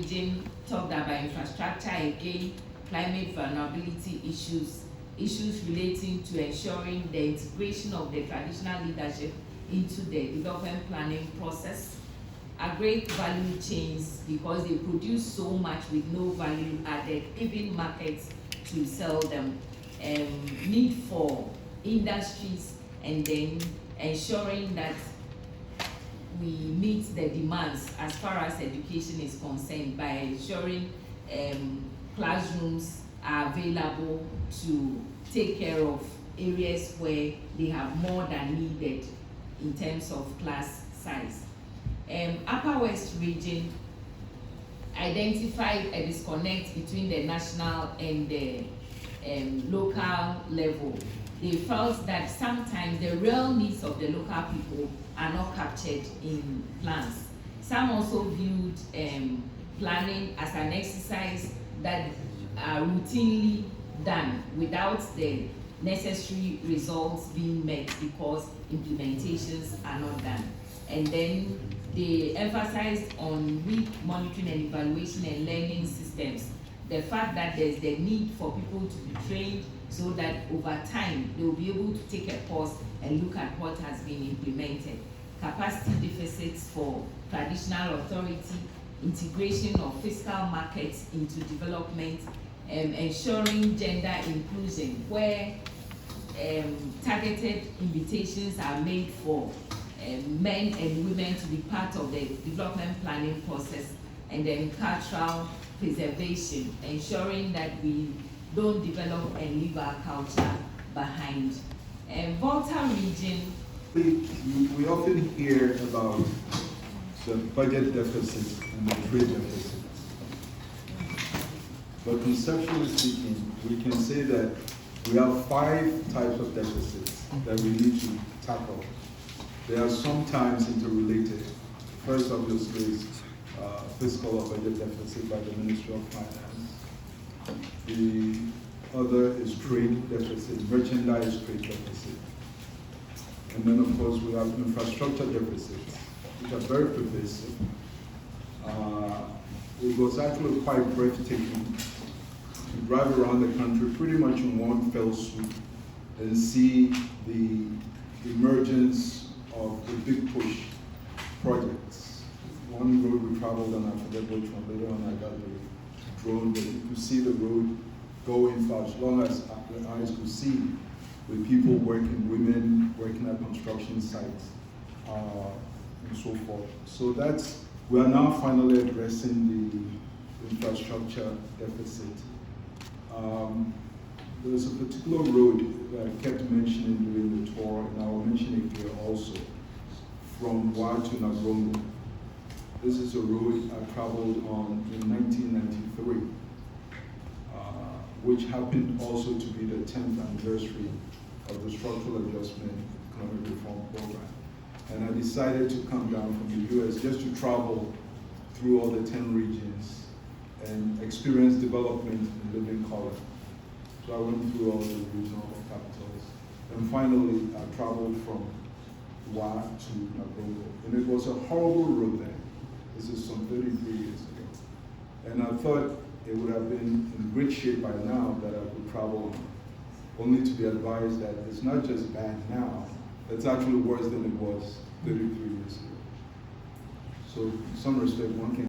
region talked about infrastructure again, climate vulnerability issues relating to ensuring the integration of the traditional leadership into the development planning process. A great value chains because they produce so much with no value added, even markets to sell them. Need for industries, and then ensuring that we meet the demands as far as education is concerned by ensuring classrooms are available to take care of areas where they have more than needed in terms of class size. Upper West region identified a disconnect between the national and the local level. They felt that sometimes the real needs of the local people are not captured in plans. Some also viewed planning as an exercise that are routinely done without the necessary results being met because implementations are not done. And then they emphasized on weak monitoring and evaluation and learning systems. The fact that there's the need for people to be trained so that over time they will be able to take a pause and look at what has been implemented. Capacity deficits for traditional authority, integration of fiscal markets into development, ensuring gender inclusion where targeted invitations are made for men and women to be part of the development planning process, and then cultural preservation, ensuring that we don't develop and leave our culture behind. Volta region. We often hear about the budget deficit and the trade deficit. But conceptually speaking, we can say that we have 5 types of deficits that we need to tackle. They are sometimes interrelated. First, obviously, is fiscal or budget deficit by the Ministry of Finance. The other is trade deficit, merchandise trade deficit. And then, of course, we have infrastructure deficits, which are very pervasive. It was actually quite breathtaking to drive around the country pretty much in one fell swoop and see the emergence of the big push projects. One road we traveled on, I forget which one, later on I got the drone, but you could see the road going for as long as the eyes could see, with people working, women working at construction sites, and so forth. So we are now finally addressing the infrastructure deficit. There's a particular road that I kept mentioning during the tour, and I will mention it here also, from Wa to Nagrongo. This is a road I traveled on in 1993, which happened also to be the 10th anniversary of the Structural Adjustment Economic Reform Program. And I decided to come down from the US just to travel through all the 10 regions and experience development in living color. So I went through all the regional capitals. And finally, I traveled from Wa to Nagrongo. And it was a horrible road then. This is some 33 years ago. And I thought it would have been in great shape by now that I could travel on, only to be advised that it's not just bad now, it's actually worse than it was 33 years ago. So in some respect, one can